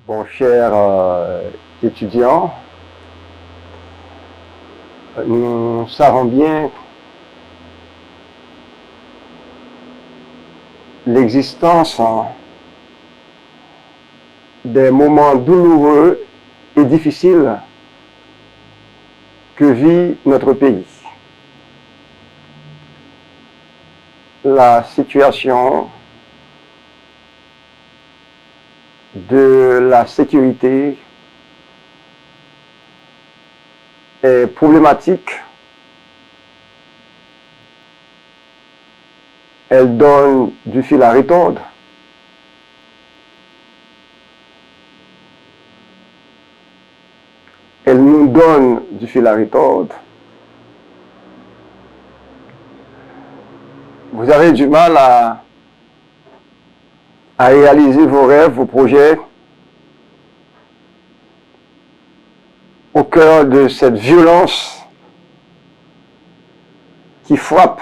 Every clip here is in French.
Bon, chers étudiants, nous savons bien l'existence des moments douloureux et difficiles que vit notre pays. La situation de la sécurité est problématique. Elle donne du fil à retordre. Elle nous donne du fil à retordre. Vous avez du mal à réaliser vos rêves, vos projets au cœur de cette violence qui frappe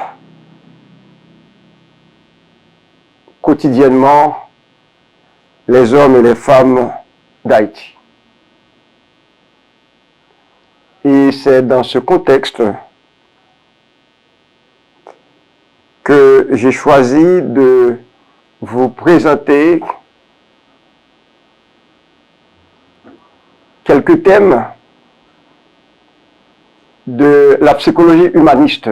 quotidiennement les hommes et les femmes d'Haïti. Et c'est dans ce contexte que j'ai choisi de vous présenter quelques thèmes de la psychologie humaniste.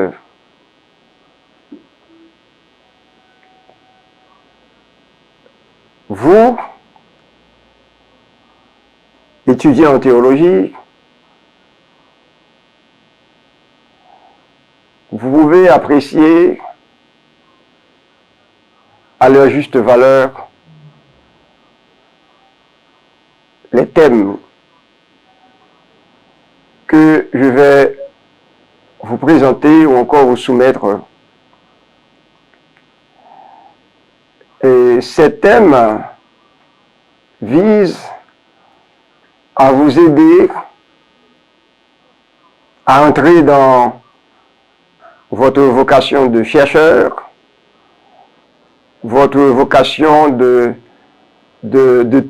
Vous, étudiants en théologie, vous pouvez apprécier à leur juste valeur les thèmes que je vais vous présenter ou encore vous soumettre. Et ces thèmes visent à vous aider à entrer dans votre vocation de chercheur, votre vocation de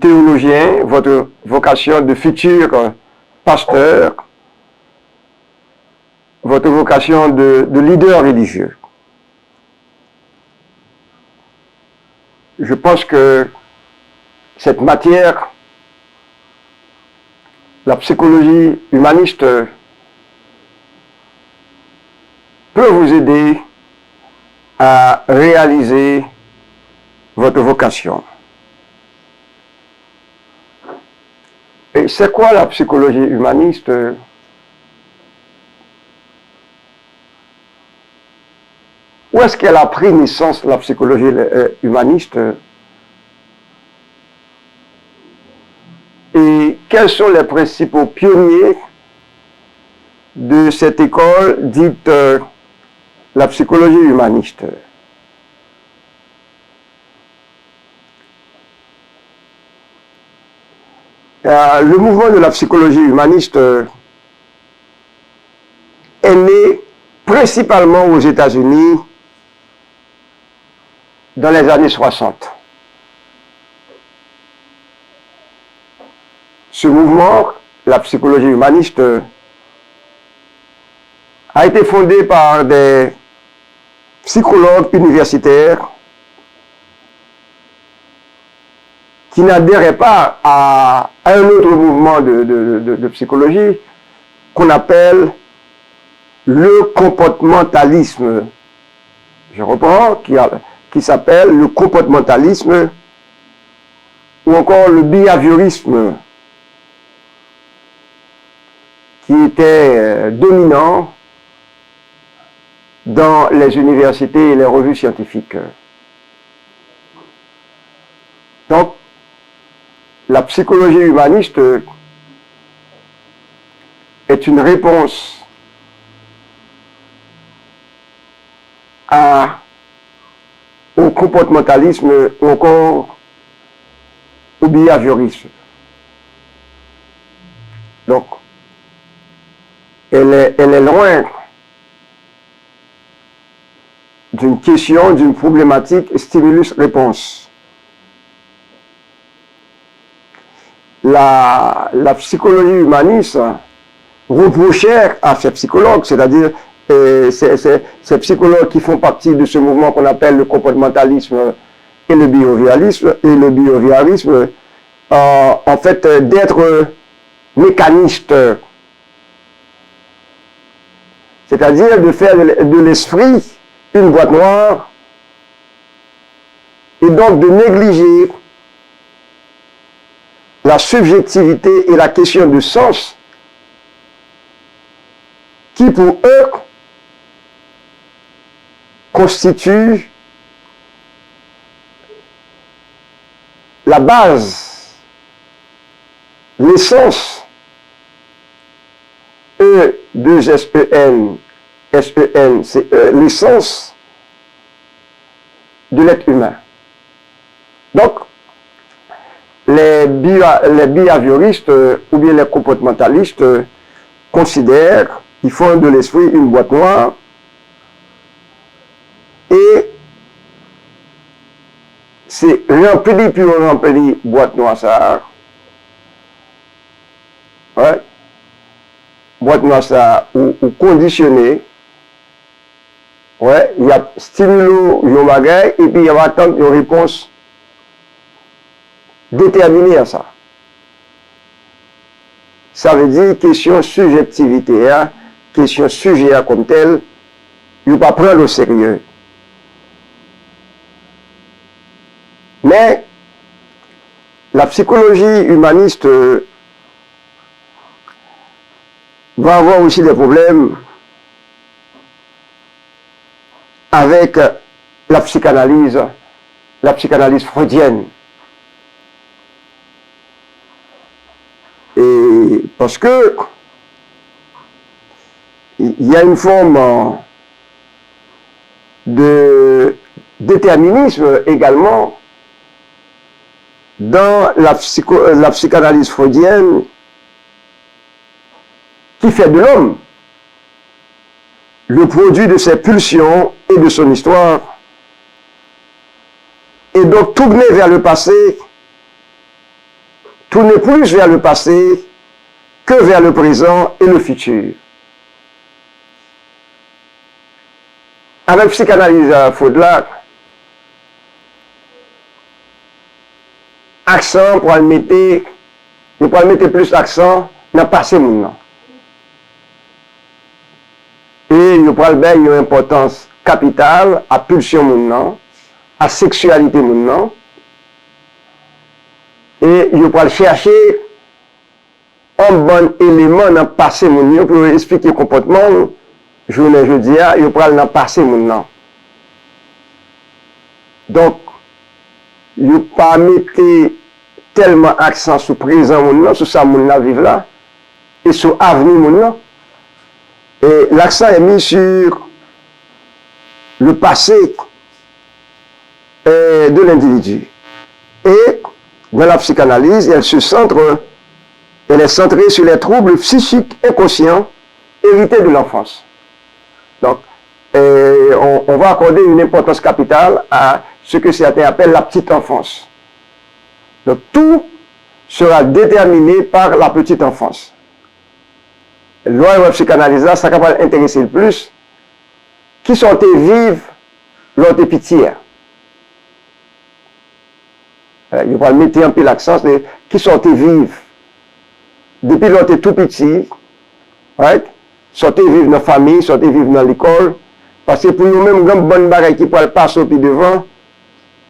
théologien, votre vocation de futur pasteur, votre vocation de leader religieux. Je pense que cette matière, la psychologie humaniste, peut vous aider à réaliser votre vocation. Et c'est quoi la psychologie humaniste? Où est-ce qu'elle a pris naissance, la psychologie humaniste? Et quels sont les principaux pionniers de cette école dite la psychologie humaniste? Le mouvement de la psychologie humaniste est né principalement aux États-Unis dans les années 60. Ce mouvement, la psychologie humaniste, a été fondé par des psychologues universitaires qui n'adhéraient pas à un autre mouvement de psychologie qu'on appelle le comportementalisme. Je reprends, qui s'appelle le comportementalisme ou encore le behaviorisme, qui était dominant dans les universités et les revues scientifiques. Donc, la psychologie humaniste est une réponse au comportementalisme ou encore au behaviorisme. Donc, elle est loin d'une question, d'une problématique stimulus-réponse. la psychologie humaniste reprochait à ces psychologues, c'est-à-dire ces psychologues qui font partie de ce mouvement qu'on appelle le comportementalisme et le behaviorisme, en fait, d'être mécaniste, c'est-à-dire de faire de l'esprit une boîte noire et donc de négliger la subjectivité et la question de sens qui pour eux constitue la base, l'essence, E2SEN, SEN, c'est l'essence de l'être humain. Donc, les behavioristes ou bien les comportementalistes considèrent qu'ils font de l'esprit une boîte noire et c'est rempli puis on remplit boîte noire ça. Ouais. Boîte noire ça ou conditionné. Ouais, il y a stimulo, il y a bagay et puis il y a attendre une réponse déterminée à ça. Ça veut dire question subjectivité, hein, question sujet comme tel, il ne faut pas prendre au sérieux. Mais la psychologie humaniste va avoir aussi des problèmes avec la psychanalyse freudienne. Et parce que il y a une forme de déterminisme également dans la psychanalyse freudienne qui fait de l'homme le produit de ses pulsions et de son histoire. Et donc tourner vers le passé, tourner plus vers le passé que vers le présent et le futur. Avec psychanalyse Faudelac, accent pour le mettre plus accent dans le passé maintenant. Et nous prenons une importance capitale à pulsion maintenant, à sexualité maintenant. Et nous prenons chercher un bon élément dans le passé maintenant pour expliquer le comportement. Je dis, nous prenons dans le passé maintenant. Donc, nous ne pas mettre tellement accent sur le présent maintenant, sur ça maintenant vivre là, et sur l'avenir maintenant. Et l'accent est mis sur le passé de l'individu. Et dans la psychanalyse, elle est centrée sur les troubles psychiques inconscients hérités de l'enfance. Donc, on va accorder une importance capitale à ce que certains appellent la petite enfance. Donc, tout sera déterminé par la petite enfance. Loi psychanalyse, ça va intéresser le plus. Qui sont vives lors des pitiés? Il va mettre un peu l'accent sur qui sont vives. Depuis lors tout petit, right? Sortez vivre dans la famille, sortez vivre dans l'école. Parce que pour nous-mêmes, une bonne bagaille qui peut passer au pied devant,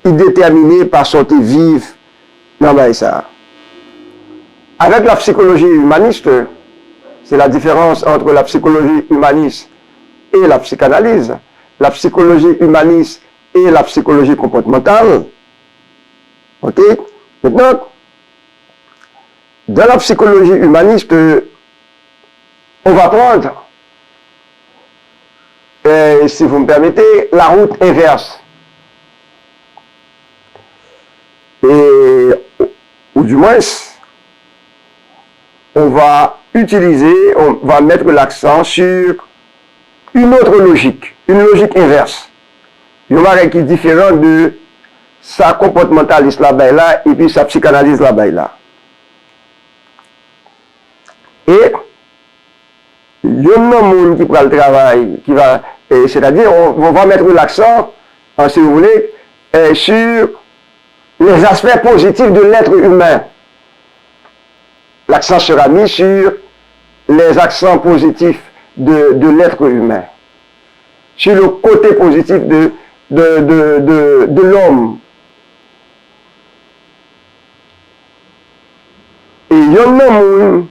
il est déterminé par sortir vivre dans ça. Avec la psychologie humaniste, c'est la différence entre la psychologie humaniste et la psychanalyse. La psychologie humaniste et la psychologie comportementale. Ok? Maintenant, dans la psychologie humaniste, on va prendre, si vous me permettez, la route inverse. Ou du moins, on va mettre l'accent sur une autre logique, une logique inverse. Il y a un qui est différent de sa comportementaliste là-bas là et puis sa psychanalyse là-bas là. Et il y a un monde qui prend le travail, c'est-à-dire on va mettre l'accent, si vous voulez, sur les aspects positifs de l'être humain. L'accent sera mis sur les accents positifs de l'être humain, sur le côté positif de l'homme. Et il y a un monde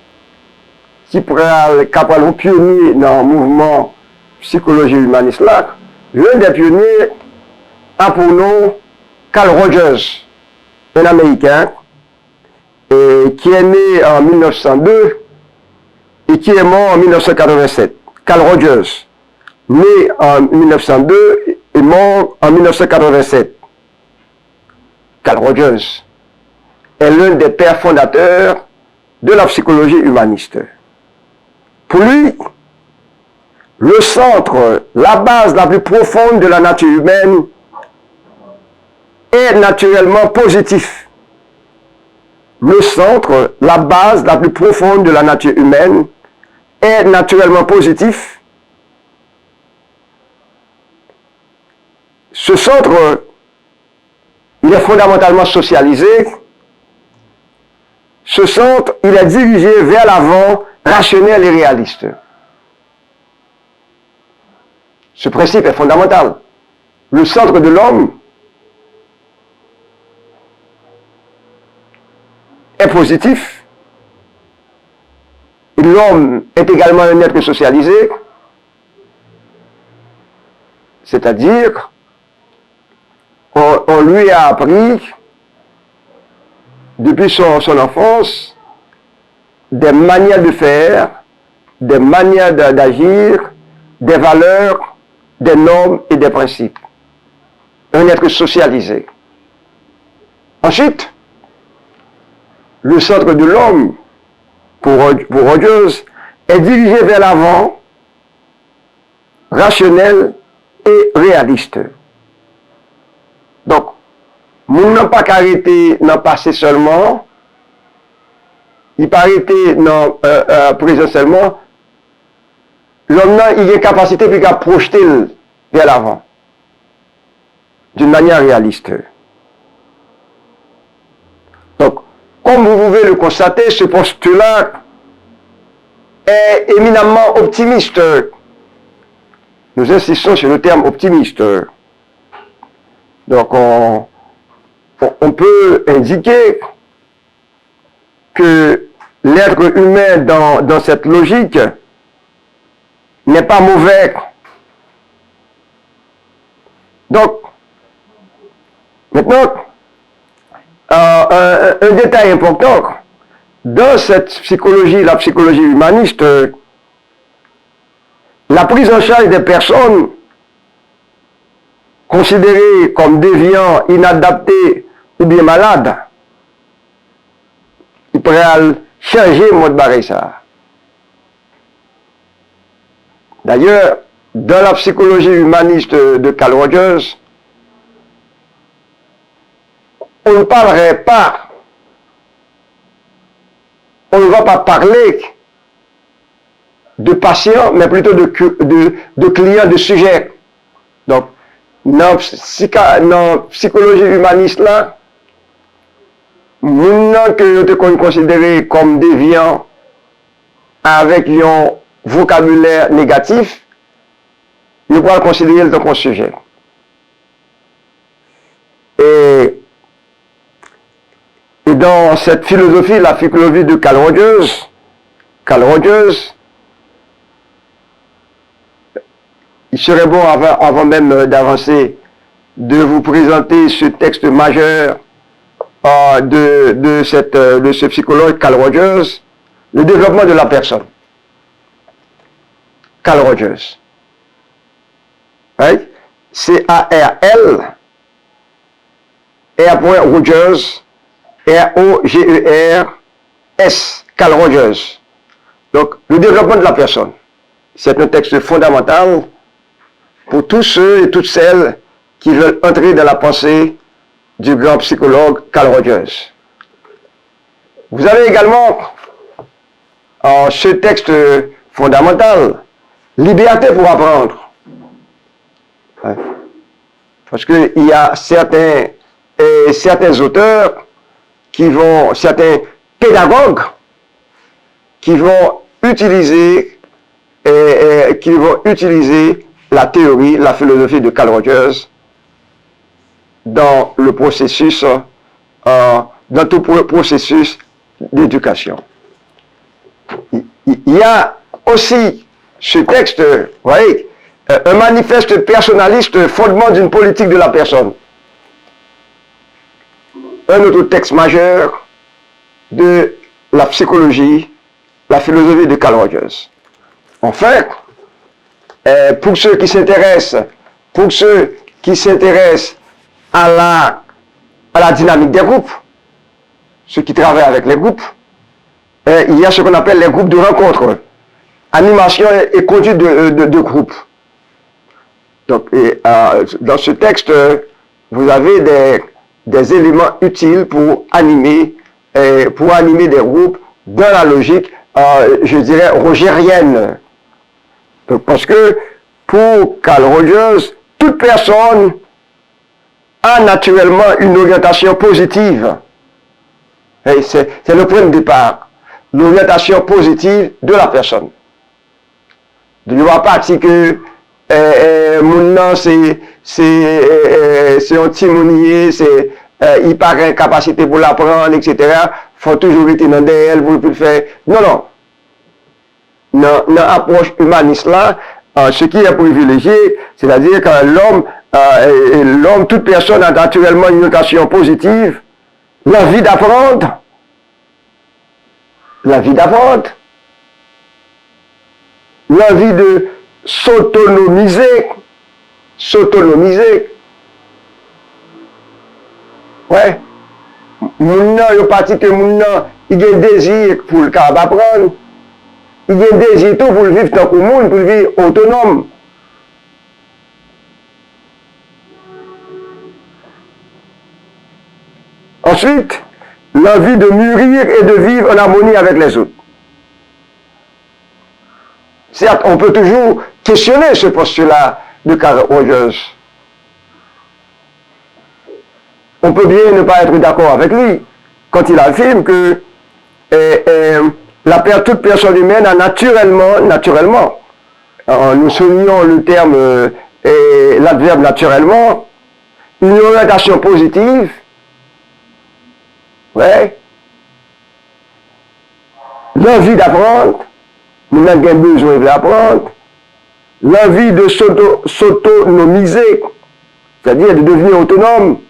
qui prend le pionnier dans le mouvement psychologie humaniste là. L'un des pionniers a pour nom Carl Rogers, un Américain, qui est né en 1902 et qui est mort en 1987. Carl Rogers, né en 1902 et mort en 1987. Carl Rogers est l'un des pères fondateurs de la psychologie humaniste. Pour lui, le centre, la base la plus profonde de la nature humaine est naturellement positif. Le centre, la base la plus profonde de la nature humaine est naturellement positif. Ce centre, il est fondamentalement socialisé. Ce centre, il est dirigé vers l'avant, rationnel et réaliste. Ce principe est fondamental. Le centre de l'homme est positif. L'homme est également un être socialisé, c'est-à-dire on lui a appris depuis son enfance des manières de faire, des manières d'agir, des valeurs, des normes et des principes. Un être socialisé. Ensuite, le centre de l'homme, pour Rogers, est dirigé vers l'avant, rationnel et réaliste. Donc, nous n'avons pas qu'arrêter dans le passé seulement, il pas arrêter dans le présent seulement. L'homme il a une capacité puis à projeter vers l'avant, d'une manière réaliste. Donc, comme vous pouvez le constater, ce postulat est éminemment optimiste. Nous insistons sur le terme optimiste. Donc, on peut indiquer que l'être humain dans cette logique n'est pas mauvais. Donc, maintenant, un détail important, dans cette psychologie, la psychologie humaniste, la prise en charge des personnes considérées comme déviants, inadaptés ou bien malades, il pourrait changer le mode barré ça. D'ailleurs, dans la psychologie humaniste de Carl Rogers, on ne parlerait pas, on ne va pas parler de patients, mais plutôt de clients, de sujets. Donc, dans la psychologie humaniste là, nous que considérés comme déviants avec un vocabulaire négatif, nous pouvons le considérer comme sujet. Et dans cette philosophie, la philosophie de Carl Rogers, il serait bon, avant même d'avancer, de vous présenter ce texte majeur de ce psychologue Carl Rogers, le développement de la personne. Carl Rogers. Right? C-A-R-L R.Rogers R-O-G-E-R-S, Carl Rogers. Donc, le développement de la personne. C'est un texte fondamental pour tous ceux et toutes celles qui veulent entrer dans la pensée du grand psychologue Carl Rogers. Vous avez également ce texte fondamental, liberté pour apprendre. Ouais. Parce qu'il y a certains auteurs certains pédagogues qui vont utiliser la théorie, la philosophie de Carl Rogers dans le processus, dans tout processus d'éducation. Il y a aussi ce texte, vous voyez, un manifeste personnaliste, fondement d'une politique de la personne. Un autre texte majeur de la psychologie, la philosophie de Carl Rogers. Enfin, pour ceux qui s'intéressent à la dynamique des groupes, ceux qui travaillent avec les groupes, il y a ce qu'on appelle les groupes de rencontre, animation et conduite de groupe. Donc, dans ce texte, vous avez des éléments utiles pour animer des groupes dans la logique, je dirais, rogérienne. Donc, parce que pour Carl Rogers, toute personne a naturellement une orientation positive. C'est le point de départ. L'orientation positive de la personne. De ne pas partir que mon nom c'est un timonier, il paraît incapacité pour l'apprendre, etc. Il faut toujours être dans d'elle pour le faire. Non. Dans l'approche humaniste là, ce qui est privilégié, c'est-à-dire que l'homme, toute personne a naturellement une orientation positive, l'envie d'apprendre, l'envie de s'autonomiser. Ouais. Moun nan, yo parti que moun nan, il a un désir pour le capable apprendre. Il a un désir tout pour le vivre tant que monde, pour le vivre autonome. Ensuite, l'envie de mûrir et de vivre en harmonie avec les autres. Certes, on peut toujours questionner ce postulat de Carl Rogers. On peut bien ne pas être d'accord avec lui quand il affirme que toute personne humaine a naturellement, nous soulignons le terme, l'adverbe naturellement, une orientation positive, ouais, l'envie d'apprendre, nous-mêmes avons besoin d'apprendre, l'envie de s'autonomiser, c'est-à-dire de devenir autonome,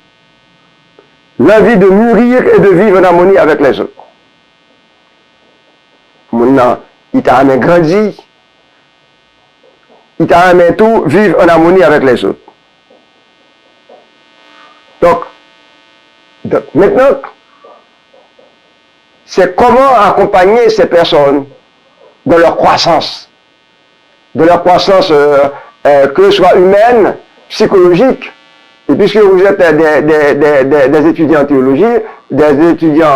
l'envie de mûrir et de vivre en harmonie avec les autres. Maintenant, il t'a amené grandi, il t'a amené tout, vivre en harmonie avec les autres. Donc maintenant, c'est comment accompagner ces personnes dans leur croissance, que ce soit humaine, psychologique. Et puisque vous êtes des étudiants en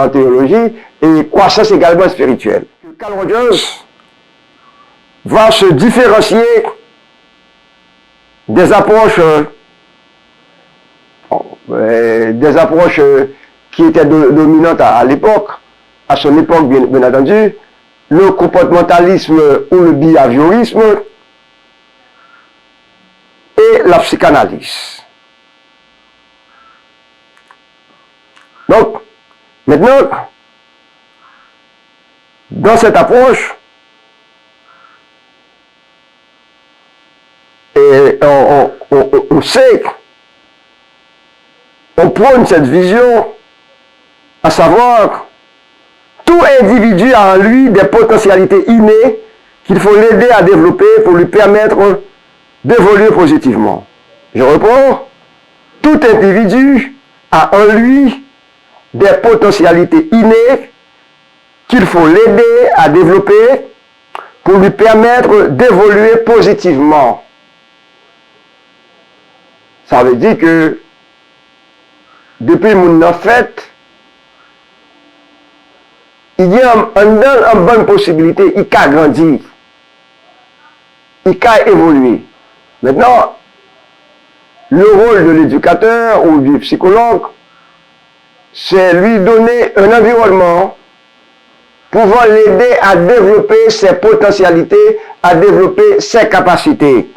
théologie, et croissance également spirituelle. Carl Rogers va se différencier des approches qui étaient dominantes à l'époque, à son époque bien entendu, le comportementalisme ou le behaviorisme et la psychanalyse. Donc, maintenant, dans cette approche, on sait, on prône cette vision, à savoir, tout individu a en lui des potentialités innées qu'il faut l'aider à développer pour lui permettre d'évoluer positivement. Je reprends, tout individu a en lui des potentialités innées qu'il faut l'aider à développer pour lui permettre d'évoluer positivement. Ça veut dire que depuis mon fait, il y a une bonne possibilité, il a grandi, il a évolué. Maintenant, le rôle de l'éducateur ou du psychologue, c'est lui donner un environnement pouvant l'aider à développer ses potentialités, à développer ses capacités.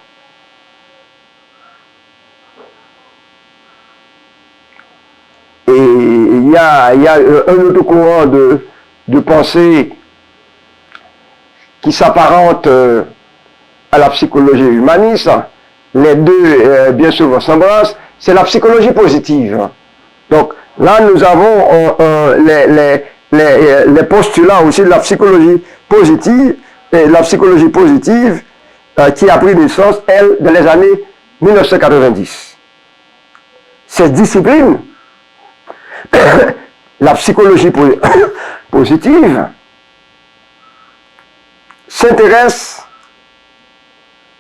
Et il y a un autre courant de pensée qui s'apparente à la psychologie humaniste. Les deux, bien sûr, s'embrassent. C'est la psychologie positive. Donc, là, nous avons les postulats aussi de la psychologie positive, et la psychologie positive qui a pris naissance, elle, dans les années 1990. Cette discipline, la psychologie positive, s'intéresse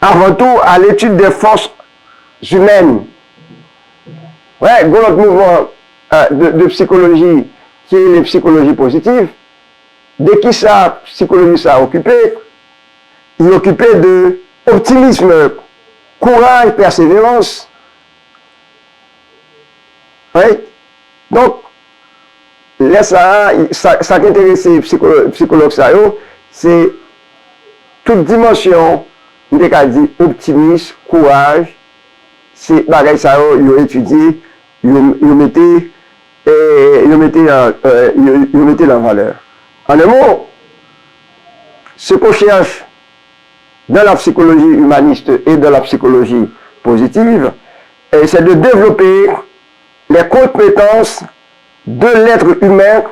avant tout à l'étude des forces humaines. Ouais, il y a notre mouvement de psychologie qui est la psychologie positive. Dès qui ça, psychologie ça occupé, il est occupé de optimisme, courage, persévérance. Ouais. Donc, là, ça qui intéresse les psychologues, c'est toute dimension, on a dit optimisme, courage, c'est bagay ça, ils ont étudié, ils mettaient en valeur. En un mot, ce qu'on cherche dans la psychologie humaniste et dans la psychologie positive, c'est de développer les compétences de l'être humain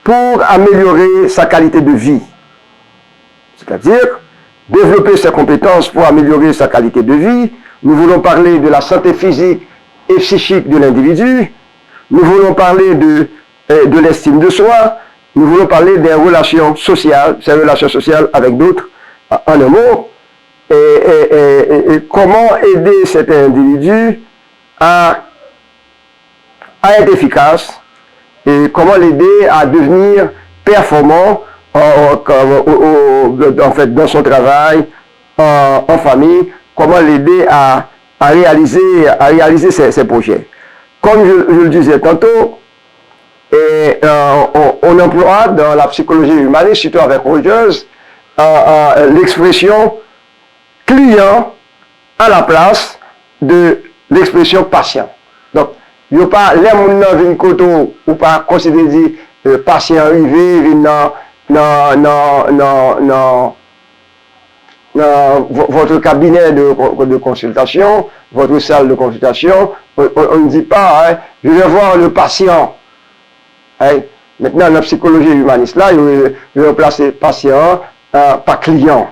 pour améliorer sa qualité de vie. C'est-à-dire, développer ses compétences pour améliorer sa qualité de vie. Nous voulons parler de la santé physique et psychique de l'individu. Nous voulons parler de l'estime de soi. Nous voulons parler des relations sociales, ces relations sociales avec d'autres, en un mot. Et comment aider cet individu à être efficace et comment l'aider à devenir performant en fait, dans son travail, en famille, comment l'aider à réaliser ses projets. Comme je le disais tantôt, on emploie dans la psychologie humaniste, surtout avec Rogers, l'expression client à la place de l'expression patient. Donc, il n'y a pas les gens qui viennent côté ou pas considérer patient arrivé, dans votre cabinet de consultation, votre salle de consultation, on ne dit pas, hein, je vais voir le patient. Hein. Maintenant, la psychologie humaniste, là, il va remplacer patient par client.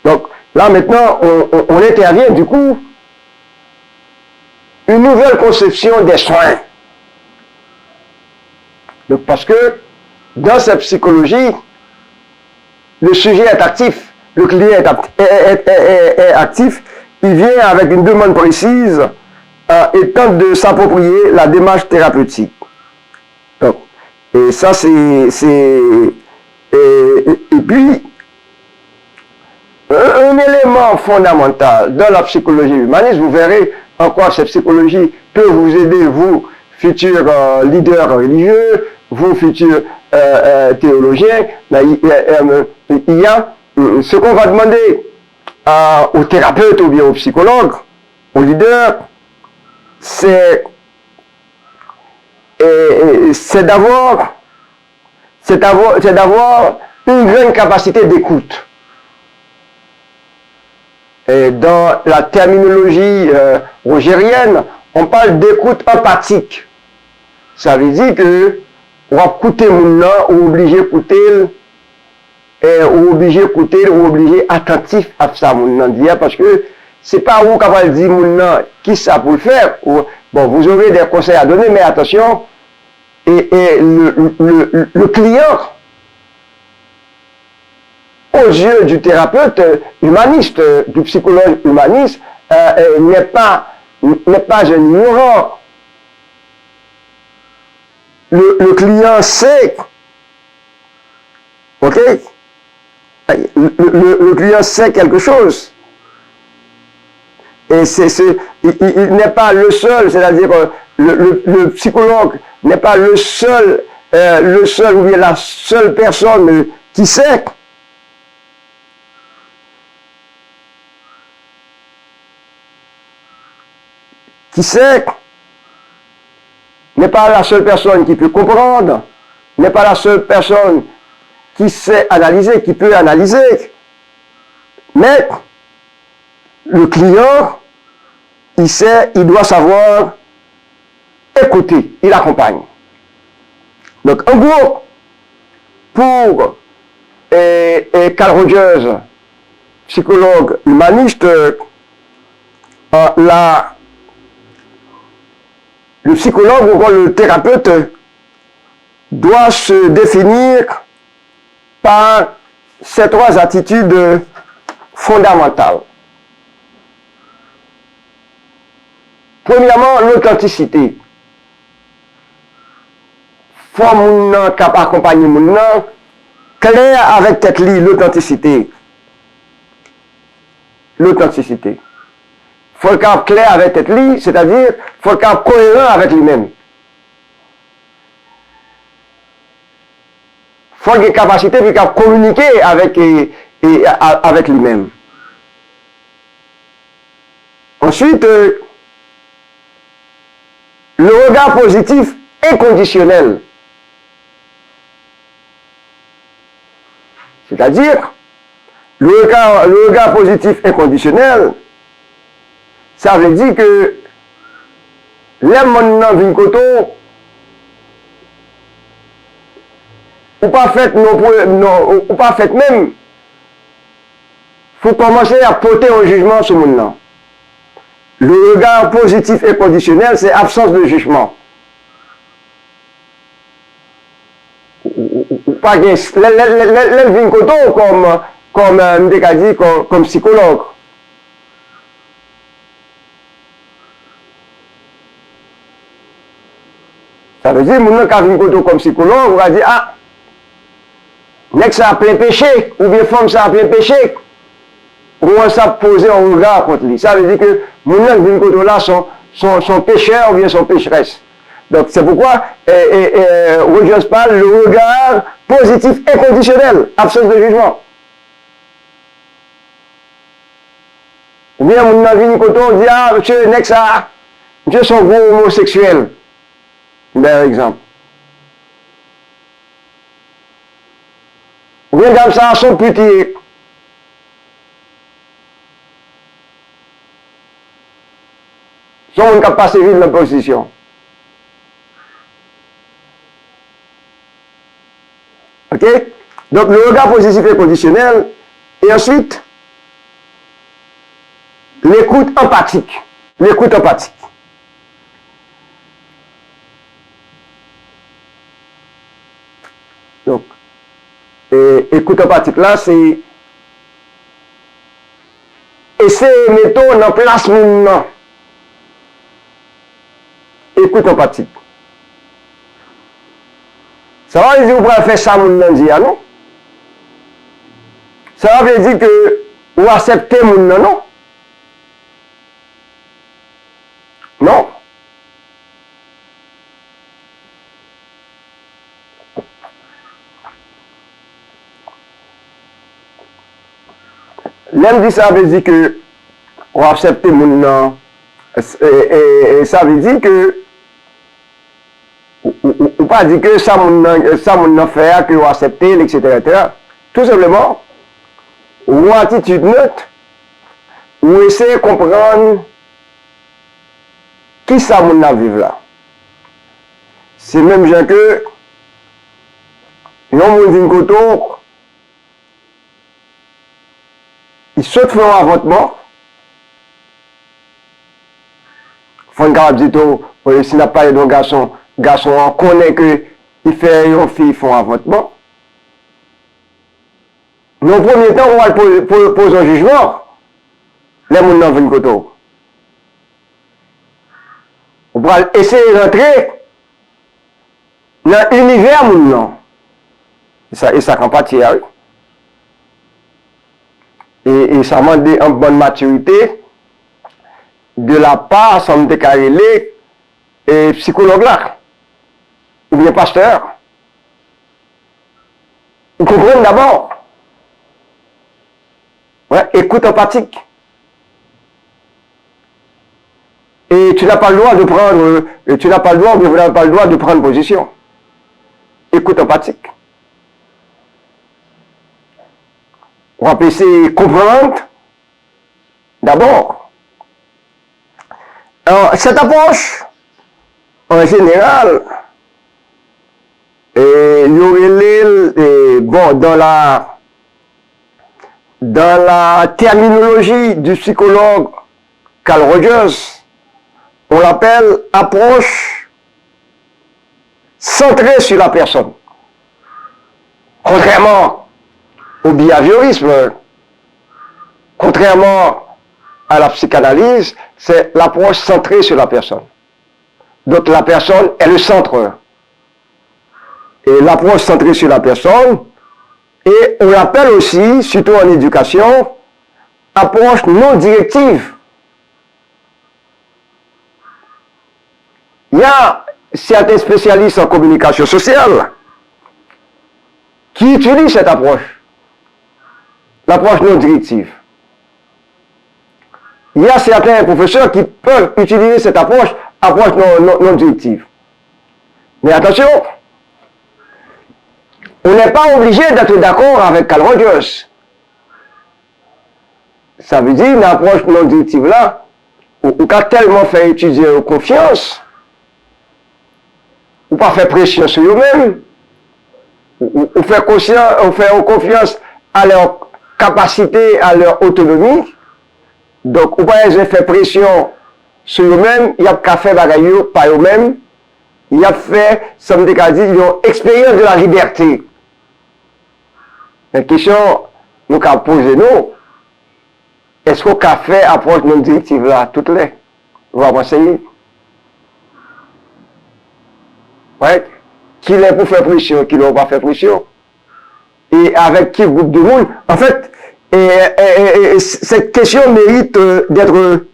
Donc, là, maintenant, on intervient, du coup, une nouvelle conception des soins. Donc, parce que, dans cette psychologie, le sujet est actif, le client est actif, il vient avec une demande précise et tente de s'approprier la démarche thérapeutique. Donc, et ça, et puis, un élément fondamental dans la psychologie humaniste, vous verrez en quoi cette psychologie peut vous aider, vous, futurs leaders religieux, vous, futurs théologiens. Il y a ce qu'on va demander aux thérapeutes ou bien aux psychologues, aux leaders, c'est d'avoir une grande capacité d'écoute. Dans la terminologie rogérienne, on parle d'écoute empathique. Ça veut dire que on va écouter mon nom, ou obligé d'écouter, ou obligé d'écouter, ou obligé attentif à ça mon nom dire, parce que c'est pas vous qui va dire mon nom qui ça pour le faire. Bon, vous aurez des conseils à donner, mais attention, et le client, aux yeux du thérapeute humaniste, du psychologue humaniste, n'est pas un ignorant. le client sait, ok, le client sait quelque chose. Et il n'est pas le seul, c'est-à-dire le psychologue n'est pas le seul ou bien la seule personne qui sait. Qui sait, n'est pas la seule personne qui peut comprendre, n'est pas la seule personne qui sait analyser, qui peut analyser. Mais le client, il sait, il doit savoir écouter, il accompagne. Donc, en gros, pour Carl Rogers, psychologue humaniste, le psychologue ou le thérapeute doit se définir par ces trois attitudes fondamentales. Premièrement, l'authenticité. Faut moun cap accompagner moun clair avec tête li, l'authenticité. L'authenticité. Faut le cap clair avec tête li, c'est-à-dire faut le cap cohérent avec lui-même. Faut qu'il ait capacité de communiquer avec lui-même. Ensuite, le regard positif est conditionnel. C'est-à-dire, le regard positif est conditionnel. Ça veut dire que les monde dans une koto ou pas fait ou pas fait même. Faut commencer à porter un jugement sur le monde. Le regard positif et conditionnel, c'est absence de jugement. Ou pas les comme psychologue. Ça veut dire, mon quand vient comme psychologue, on va dire, ah, next ça a plein péché, ou bien femme ça a plein péché. Ou on s'est posé un regard contre lui. Ça veut dire que mon vient là son pécheur ou bien son pécheresse. Donc c'est pourquoi Rogers parle le regard positif et conditionnel, absence de jugement. Ou bien mon vient on dit, ah, monsieur, next ça, monsieur son gros homosexuel. Par exemple. Ou bien comme ça, son petit. Son monde qui a passé vite dans la position. Ok? Donc le regard positif et conditionnel. Et ensuite, l'écoute empathique. L'écoute empathique. Donc, écoute empathique là, c'est essayer de mettre en place maintenant. Écoute empathique. Ça va dire que vous pouvez faire ça mon dit, non? Ça veut dire que vous acceptez mon non? Non? L'homme dit ça veut dire que vous acceptez mon nom. Et ça veut dire que ou pas dire que ça mon fait, que vous acceptez, etc., etc. Tout simplement, ou attitude neutre, ou essayer de comprendre qui ça mon vivre là. C'est même gens que non mon koto, il saute faire un avortement. Faut dire que s'il n'a pas de garçon, on connaît que il fait une fille, ils font un avortement. Dans le premier temps, on va poser un jugement. Les gens dans une koto. On va essayer de rentrer dans l'univers, non. Et ça quand pas tiers. Et ça demande une bonne maturité de la part, ça me déclaré, et psychologue là, ou bien pasteur. Vous comprenez d'abord. Ouais, écoute empathique. Et tu n'as pas le droit de prendre, tu n'as pas le droit, vous n'avez pas le droit de prendre position. Écoute empathique. On va essayer comprendre d'abord. Alors, cette approche, en général, bon, dans la terminologie du psychologue Carl Rogers, on l'appelle approche centrée sur la personne. Contrairement au behaviorisme, contrairement à la psychanalyse, c'est l'approche centrée sur la personne. Donc la personne est le centre. Et l'approche centrée sur la personne, et on l'appelle aussi, surtout en éducation, approche non directive. Il y a certains spécialistes en communication sociale qui utilisent cette approche, l'approche non directive. Il y a certains professeurs qui peuvent utiliser cette approche non directive. Mais attention, on n'est pas obligé d'être d'accord avec Carl Rogers. Ça veut dire une approche non directive là, ou qu'a tellement fait étudier en confiance, ou pas faire pression sur eux-mêmes, ou faire confiance à leur capacité, à leur autonomie. Donc, ou pas faire pression sur eux-mêmes, il y a qu'à faire bagaille par eux-mêmes, il y a fait, ça me dit, ils ont expérience de la liberté. La question, nous avons posé nous, est-ce qu'on a fait approche non directive là, toutes les? On va enseigner. Ouais. Qui est pour faire pression, qui ne va pas faire pression. Et avec quel groupe de monde. En fait, cette question mérite d'être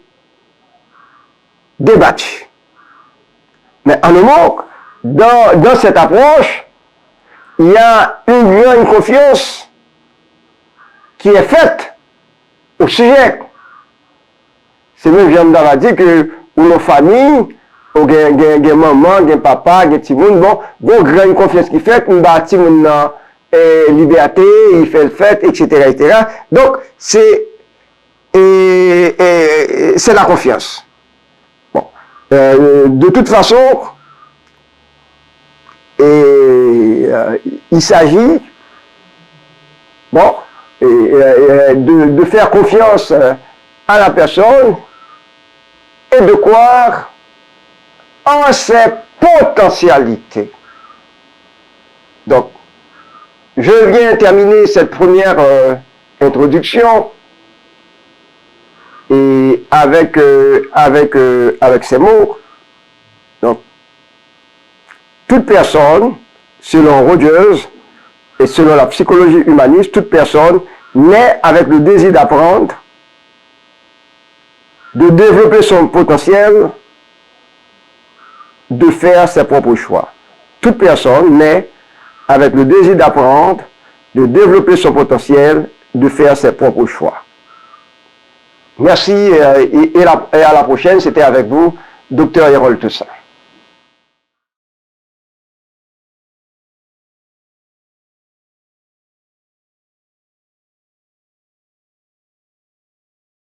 débattue. Mais en un mot, dans cette approche, il y a une grande confiance qui est faite au sujet. C'est même, j'aime d'avoir dit que nos familles, des maman, des papa, des petits monde, bon, grande confiance qui fait, on bâtit une liberté, il fait le fait, etc. Donc, c'est la confiance. Bon. De toute façon, il s'agit, bon, de faire confiance à la personne et de croire en ses potentialités. Donc, je viens terminer cette première introduction et avec ces mots. Donc, toute personne, selon Rogers et selon la psychologie humaniste, toute personne naît avec le désir d'apprendre, de développer son potentiel, de faire ses propres choix. Toute personne naît avec le désir d'apprendre, de développer son potentiel, de faire ses propres choix. Merci et à la prochaine. C'était avec vous, Dr. Hérold Tessin.